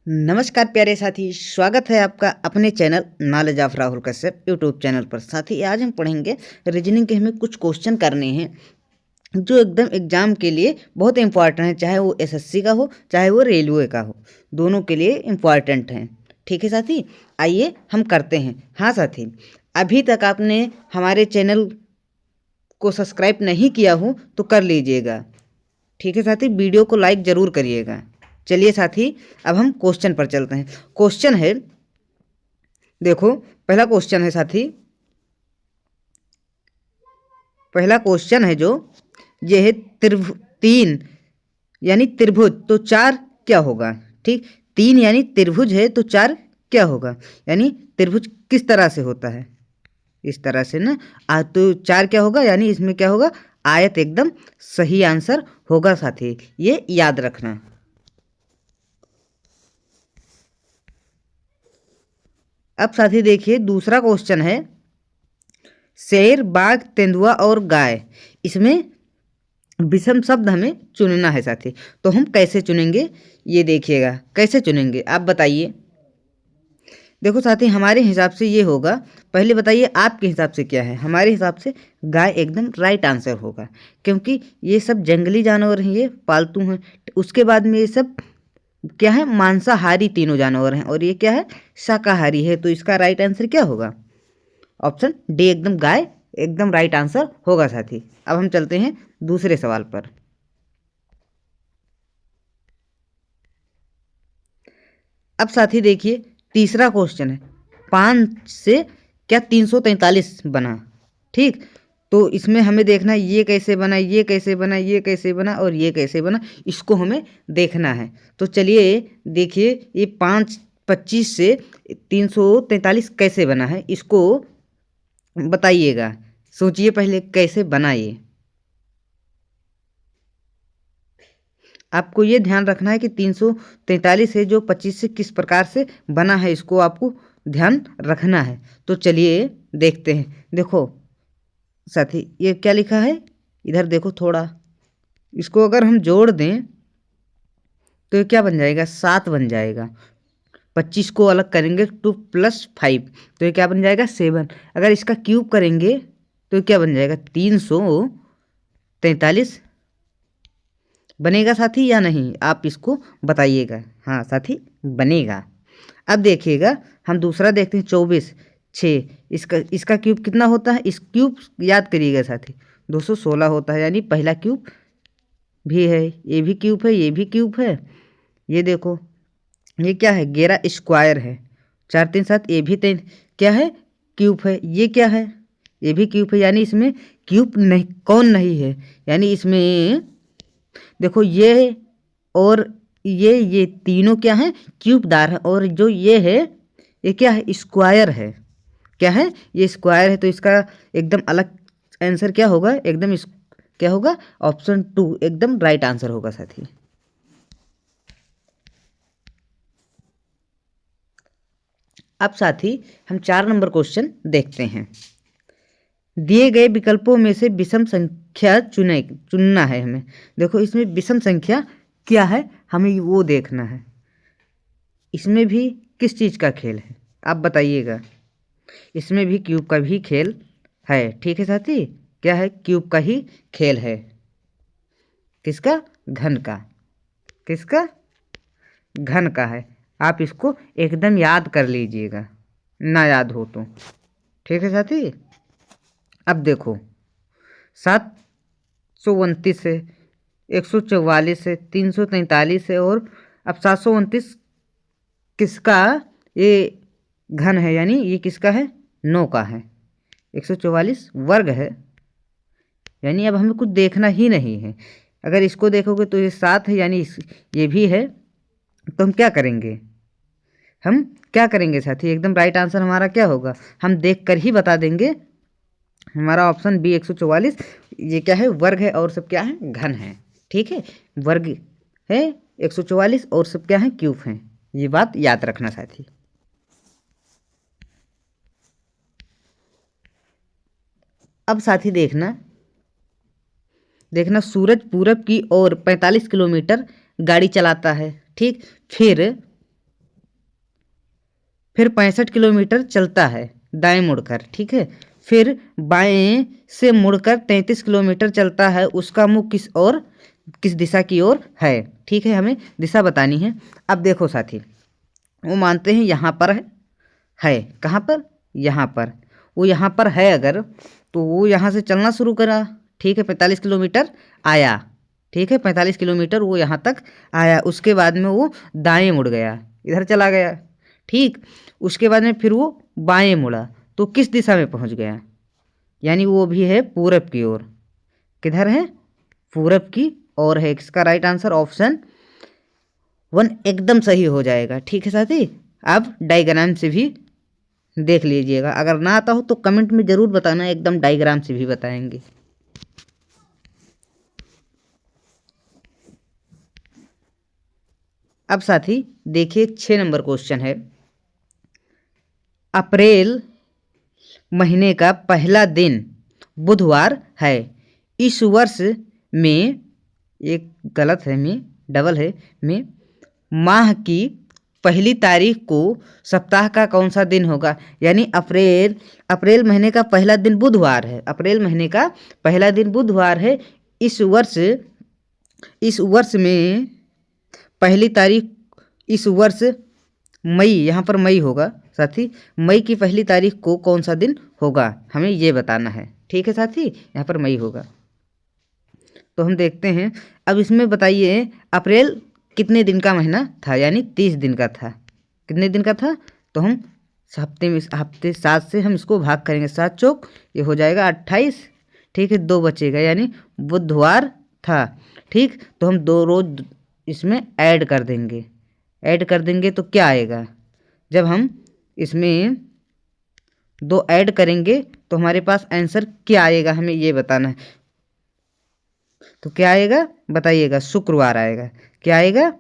नमस्कार प्यारे साथी, स्वागत है आपका अपने channel knowledge of Rahul Kashyap YouTube channel पर। साथी आज हम पढ़ेंगे रीजनिंग के। हमें कुछ क्वेश्चन करने हैं जो एकदम एग्जाम के लिए बहुत इंपॉर्टेंट है, चाहे वो एसएससी का हो चाहे वो रेलवे का हो, दोनों के लिए इम्पॉर्टेंट हैं। ठीक है साथी, आइए हम करते हैं। हाँ साथी, अभी तक आपने हमारे चैनल को सब्सक्राइब नहीं किया हो तो कर लीजिएगा। ठीक है साथी, वीडियो को लाइक ज़रूर करिएगा। चलिए साथी, अब हम क्वेश्चन पर चलते हैं। क्वेश्चन है, देखो पहला क्वेश्चन है साथी, पहला क्वेश्चन है जो ये है तीन यानी त्रिभुज तो चार क्या होगा। ठीक, तीन यानी त्रिभुज है तो चार क्या होगा, यानी त्रिभुज किस तरह से होता है, इस तरह से ना। तो चार क्या होगा, यानी इसमें क्या होगा, आयत एकदम सही आंसर होगा साथी, ये याद रखना। अब साथी देखिए दूसरा क्वेश्चन है, शेर, बाघ, तेंदुआ और गाय, इसमें विषम शब्द हमें चुनना है साथी। तो हम कैसे चुनेंगे ये देखिएगा, कैसे चुनेंगे आप बताइए। देखो साथी, हमारे हिसाब से ये होगा, पहले बताइए आपके हिसाब से क्या है। हमारे हिसाब से गाय एकदम राइट आंसर होगा, क्योंकि ये सब जंगली जानवर हैं, ये पालतू हैं। उसके बाद में ये सब क्या है, मांसाहारी तीनों जानवर हैं, और ये क्या है, शाकाहारी है। तो इसका राइट आंसर क्या होगा, ऑप्शन डी एकदम गाय एकदम राइट आंसर होगा साथी। अब हम चलते हैं दूसरे सवाल पर। अब साथी देखिए तीसरा क्वेश्चन है, 5 से क्या 343 बना। ठीक, तो इसमें हमें देखना ये कैसे बना, ये कैसे बना, ये कैसे बना और ये कैसे बना, इसको हमें देखना है। तो चलिए देखिए, ये 25 से 343 कैसे बना है, इसको बताइएगा। सोचिए पहले कैसे बना ये। आपको ये ध्यान रखना है कि 343 है जो 25 से किस प्रकार से बना है, इसको आपको ध्यान रखना है। तो चलिए देखते हैं। देखो साथी, ये क्या लिखा है, इधर देखो थोड़ा, इसको अगर हम जोड़ दें तो ये क्या बन जाएगा, 7 बन जाएगा। 25 को अलग करेंगे 2 + 5, तो ये क्या बन जाएगा, 7। अगर इसका क्यूब करेंगे तो क्या बन जाएगा, 343 बनेगा साथी या नहीं, आप इसको बताइएगा। हाँ साथी, बनेगा। अब देखिएगा हम दूसरा देखते हैं, 24 6, इसका क्यूब कितना होता है, इस क्यूब याद करिएगा साथी, 216 होता है, यानी पहला क्यूब भी है, ये भी क्यूब है, ये भी क्यूब है। ये देखो ये क्या है, 11 स्क्वायर है, 4 3 7, ये भी 3 क्या है, क्यूब है। ये क्या है, ये भी क्यूब है, यानी इसमें क्यूब नहीं, कौन नहीं है, यानी इसमें देखो ये और ये तीनों क्या है, क्यूबदार है। और जो ये है ये क्या है, स्क्वायर है। क्या है, ये स्क्वायर है। तो इसका एकदम अलग आंसर क्या होगा, एकदम क्या होगा, ऑप्शन 2 एकदम राइट आंसर होगा साथी। अब साथी हम 4 नंबर क्वेश्चन देखते हैं। दिए गए विकल्पों में से विषम संख्या चुनना है हमें। देखो इसमें विषम संख्या क्या है, हमें वो देखना है। इसमें भी किस चीज़ का खेल है आप बताइएगा। इसमें भी क्यूब का भी खेल है। ठीक है साथी, क्या है, क्यूब का ही खेल है। किसका, घन का, किसका, घन का है। आप इसको एकदम याद कर लीजिएगा, ना याद हो तो। ठीक है साथी, अब देखो 729 है, 144 है, 343 है, और अब 729 किसका, ये घन है, यानी ये किसका है, 9 का है। 144 वर्ग है, यानी अब हमें कुछ देखना ही नहीं है। अगर इसको देखोगे तो ये 7 है, यानी ये भी है। तो हम क्या करेंगे, हम क्या करेंगे साथी, एकदम राइट आंसर हमारा क्या होगा, हम देख कर ही बता देंगे। हमारा ऑप्शन बी 144, ये क्या है, वर्ग है, और सब क्या है, घन है। ठीक है, वर्ग है 144 और सब क्या है, क्यूब हैं। ये बात याद रखना साथी। अब साथी देखना सूरज पूरब की ओर 45 किलोमीटर गाड़ी चलाता है। ठीक, फिर फिर 65 किलोमीटर चलता है दाएं मुड़कर, ठीक है। फिर बाएं से मुड़कर 33 किलोमीटर चलता है, उसका मुख किस दिशा की ओर है, ठीक है। हमें दिशा बतानी है। अब देखो साथी, वो मानते हैं यहाँ पर है कहाँ पर, यहाँ पर। वो यहाँ पर है अगर, तो वो यहाँ से चलना शुरू करा, ठीक है। 45 किलोमीटर आया, ठीक है। 45 किलोमीटर वो यहाँ तक आया, उसके बाद में वो दाएं मुड़ गया, इधर चला गया, ठीक। उसके बाद में फिर वो बाएं मुड़ा, तो किस दिशा में पहुँच गया, यानी वो भी है पूरब की ओर। किधर है, पूरब की ओर है। इसका राइट आंसर ऑप्शन 1 एकदम सही हो जाएगा, ठीक है साथी। अब डायग्राम से भी देख लीजिएगा, अगर ना आता हो तो कमेंट में ज़रूर बताना, एकदम डायग्राम से भी बताएंगे। अब साथी देखिए 6 नंबर क्वेश्चन है। अप्रैल महीने का पहला दिन बुधवार है। इस वर्ष में, एक गलत है, में डबल है, में माह की पहली तारीख को सप्ताह का कौन सा दिन होगा, यानी अप्रैल महीने का पहला दिन बुधवार है। अप्रैल महीने का पहला दिन बुधवार है। इस वर्ष में पहली तारीख, इस वर्ष मई, यहाँ पर मई होगा साथी, मई की पहली तारीख को कौन सा दिन होगा, हमें ये बताना है, ठीक है साथी। यहाँ पर मई होगा। तो हम देखते हैं। अब इसमें बताइए अप्रैल कितने दिन का महीना था, यानी 30 दिन का था। कितने दिन का था, तो हम हफ्ते 7 से हम इसको भाग करेंगे, 7 चौक ये हो जाएगा 28, ठीक है। 2 बचेगा, यानी बुधवार था, ठीक। तो हम 2 रोज इसमें ऐड कर देंगे तो क्या आएगा, जब हम इसमें 2 ऐड करेंगे तो हमारे पास आंसर क्या आएगा, हमें ये बताना है। तो क्या आएगा बताइएगा, शुक्रवार आएगा। क्या आएगा,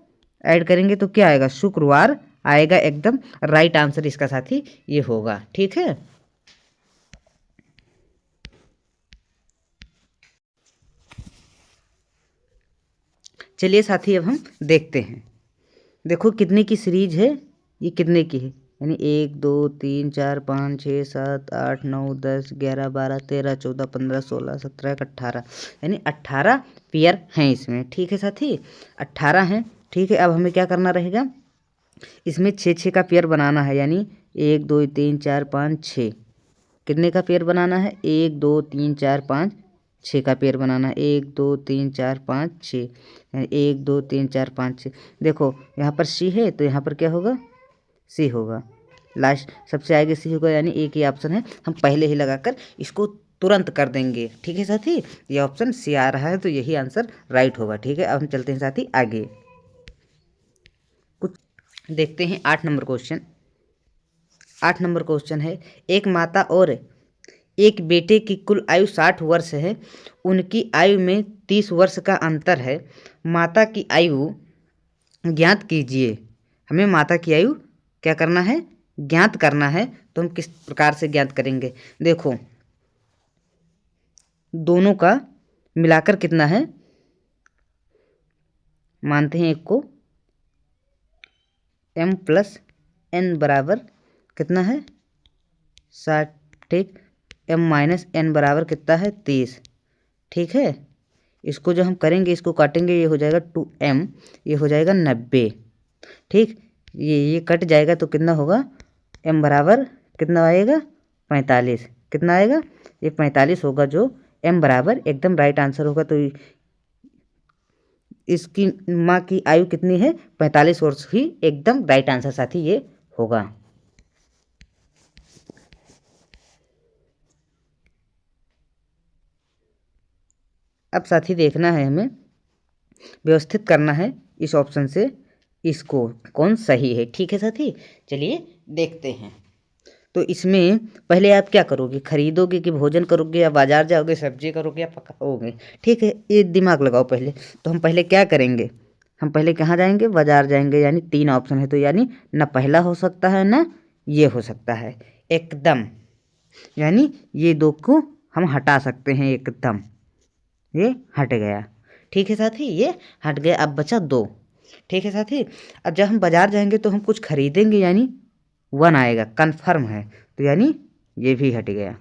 ऐड करेंगे तो क्या आएगा, शुक्रवार आएगा, एकदम राइट आंसर इसका साथी ये होगा, ठीक है। चलिए साथी अब हम देखते हैं। देखो कितने की सीरीज है, ये कितने की है, यानी 1 2 3 4 5 6 7 8 9 10 11 12 13 14 15 16 17 18, यानी 18 पेयर हैं इसमें, ठीक है साथी। 18 हैं, ठीक है। अब हमें क्या करना रहेगा, इसमें 6 का पेयर बनाना है, यानी 1 2 3 4 5 6। कितने का पेयर बनाना है, 1 2 3 4 5 6 का पेयर बनाना है। 1 2 3 4 5 6, 1 2 3 4 5 6। देखो यहाँ पर सी है, तो यहाँ पर क्या होगा, सी होगा, लास्ट सबसे आगे सी होगा, यानी एक ही ऑप्शन है। हम पहले ही लगाकर इसको तुरंत कर देंगे, ठीक है साथी। ये ऑप्शन सी आ रहा है, तो यही आंसर राइट होगा, ठीक है। अब हम चलते हैं साथी आगे, कुछ देखते हैं। 8 नंबर क्वेश्चन। 8 नंबर क्वेश्चन है, एक माता और एक बेटे की कुल आयु 60 वर्ष है। उनकी आयु में 30 वर्ष का अंतर है। माता की आयु ज्ञात कीजिए। हमें माता की आयु क्या करना है, ज्ञात करना है। तो हम किस प्रकार से ज्ञात करेंगे, देखो दोनों का मिलाकर कितना है, मानते हैं एक को m + n बराबर कितना है 60, ठीक। m - n बराबर कितना है 30, ठीक है। इसको जो हम करेंगे, इसको काटेंगे, ये हो जाएगा 2m, ये हो जाएगा 90, ठीक। ये कट जाएगा तो कितना होगा, m बराबर कितना आएगा 45, कितना आएगा, ये 45 होगा, जो m बराबर एकदम राइट आंसर होगा। तो इसकी माँ की आयु कितनी है, 45 वर्ष ही एकदम राइट आंसर साथी ये होगा। अब साथी देखना है, हमें व्यवस्थित करना है इस ऑप्शन से, इसको कौन सही है, ठीक है साथी। चलिए देखते हैं। तो इसमें पहले आप क्या करोगे, खरीदोगे कि भोजन करोगे, या बाजार जाओगे सब्जी करोगे, या पकाओगे, ठीक है। ये दिमाग लगाओ पहले। तो हम पहले क्या करेंगे, हम पहले कहाँ जाएंगे, बाजार जाएंगे, यानी 3 ऑप्शन है, तो यानी ना पहला हो सकता है ना ये हो सकता है, एकदम, यानी ये 2 को हम हटा सकते हैं, एकदम ये हट गया, ठीक है साथी, ये हट गया। अब बचा 2, ठीक है साथी। अब जब हम बाजार जाएंगे तो हम कुछ खरीदेंगे, यानी 1 आएगा, कन्फर्म है। तो यानी ये भी हट गया,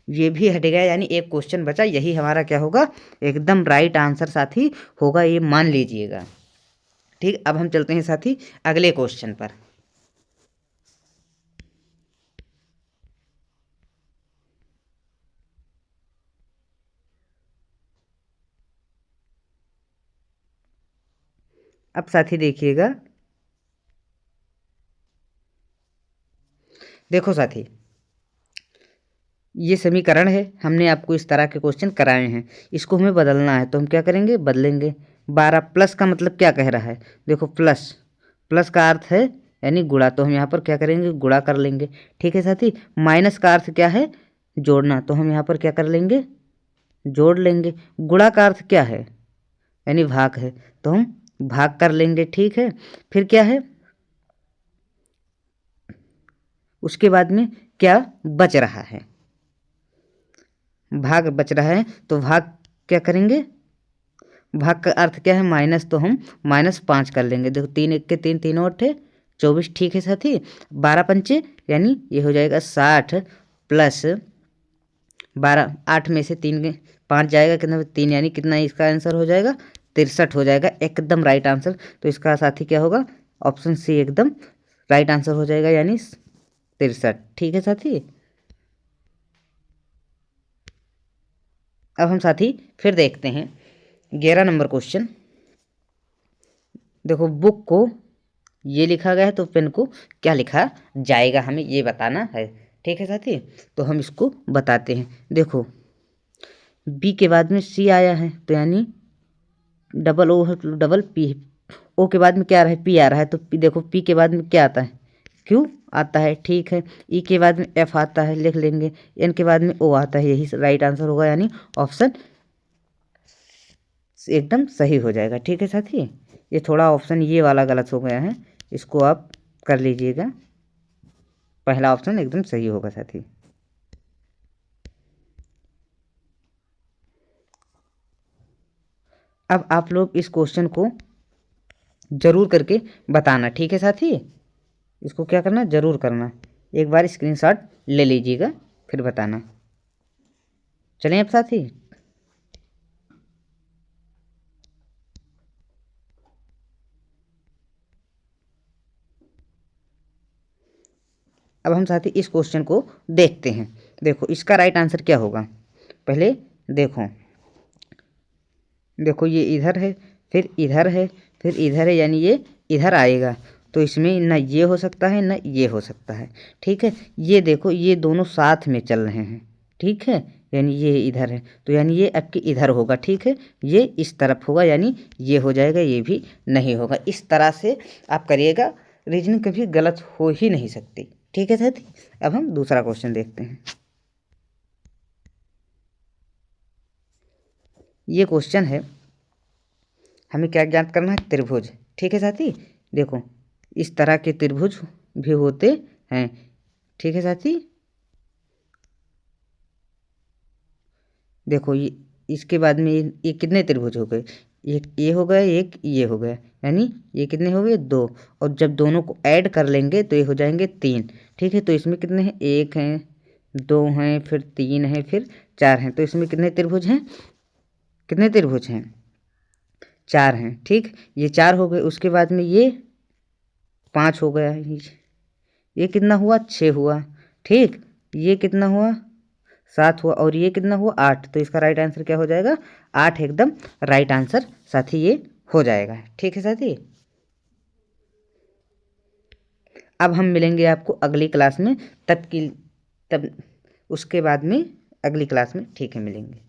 ये भी हट गया, यानी एक क्वेश्चन बचा, यही हमारा क्या होगा, एकदम राइट आंसर साथी होगा, ये मान लीजिएगा। ठीक, अब हम चलते हैं साथी अगले क्वेश्चन पर। अब साथी देखिएगा, देखो साथी, ये समीकरण है, हमने आपको इस तरह के क्वेश्चन कराए हैं, इसको हमें बदलना है, तो हम क्या करेंगे, बदलेंगे। 12 प्लस का मतलब क्या कह रहा है, देखो प्लस, प्लस का अर्थ है यानी गुणा, तो हम यहाँ पर क्या करेंगे, गुणा कर लेंगे। ठीक है साथी, माइनस का अर्थ क्या है, जोड़ना, तो हम यहाँ पर क्या कर लेंगे, जोड़ लेंगे। गुणा का अर्थ क्या है, यानी भाग है, तो हम भाग कर लेंगे। ठीक है, फिर क्या है, उसके बाद में क्या बच रहा है, भाग बच रहा है, तो भाग क्या करेंगे, भाग का अर्थ क्या है, माइनस, तो हम -5 कर लेंगे। देखो 3 1 के 3, 3 और थे 24। ठीक है साथी, 12 पंचे यानी ये हो जाएगा 60 प्लस 12, 8 में से 3 5 जाएगा, कितना 3, यानी कितना इसका आंसर हो जाएगा, 63 हो जाएगा, एकदम राइट आंसर। तो इसका साथी क्या होगा, ऑप्शन सी एकदम राइट आंसर हो जाएगा, यानी 63। ठीक है साथी, अब हम साथी फिर देखते हैं 11 नंबर क्वेश्चन। देखो बुक को ये लिखा गया है, तो पेन को क्या लिखा जाएगा, हमें ये बताना है। ठीक है साथी, तो हम इसको बताते हैं। देखो बी के बाद में सी आया है, तो यानी डबल ओ है, डबल पी। ओ के बाद में क्या आ रहा है, पी आ रहा है, तो पी, देखो पी के बाद में क्या आता है, क्यू आता है। ठीक है, ई के बाद में एफ आता है, लिख लेंगे। एन के बाद में ओ आता है, यही राइट आंसर होगा, यानी ऑप्शन एकदम सही हो जाएगा। ठीक है साथी, ये थोड़ा ऑप्शन ये वाला गलत हो गया है, इसको आप कर लीजिएगा, पहला ऑप्शन एकदम सही होगा साथी। अब आप लोग इस क्वेश्चन को जरूर करके बताना। ठीक है साथी, इसको क्या करना, जरूर करना, एक बार स्क्रीनशॉट ले लीजिएगा, फिर बताना। चलें अब साथी, अब हम साथी इस क्वेश्चन को देखते हैं। देखो इसका राइट आंसर क्या होगा, पहले देखो, देखो ये इधर है, फिर इधर है, फिर इधर है, यानी ये इधर आएगा, तो इसमें ना ये हो सकता है ना ये हो सकता है। ठीक है, ये देखो ये दोनों साथ में चल रहे हैं। ठीक है, यानी ये इधर है, तो यानी ये आपके इधर होगा। ठीक है, ये इस तरफ होगा, यानी ये हो जाएगा, ये भी नहीं होगा। इस तरह से आप करिएगा, रीजनिंग कभी गलत हो ही नहीं सकती। ठीक है साथी, अब हम दूसरा क्वेश्चन देखते हैं। ये क्वेश्चन है, हमें क्या ज्ञात करना है, त्रिभुज। ठीक है साथी, देखो इस तरह के त्रिभुज भी होते हैं। ठीक है साथी, देखो इसके बाद में ये कितने त्रिभुज हो गए, एक ये हो गया, एक ये हो गया, यानी ये कितने हो गए, 2, और जब दोनों को ऐड कर लेंगे तो ये हो जाएंगे 3। ठीक है, तो इसमें कितने हैं, 1 हैं, 2 हैं, फिर 3 हैं, फिर 4 हैं, तो इसमें कितने त्रिभुज हैं, कितने त्रिभुज हैं, 4 हैं। ठीक, ये 4 हो गए, उसके बाद में ये 5 हो गया, ये कितना हुआ, 6 हुआ। ठीक, ये कितना हुआ, 7 हुआ, और ये कितना हुआ, 8। तो इसका राइट आंसर क्या हो जाएगा, 8 एकदम राइट आंसर साथी ये हो जाएगा। ठीक है साथी, अब हम मिलेंगे आपको अगली क्लास में, तब उसके बाद में अगली क्लास में। ठीक है, मिलेंगे।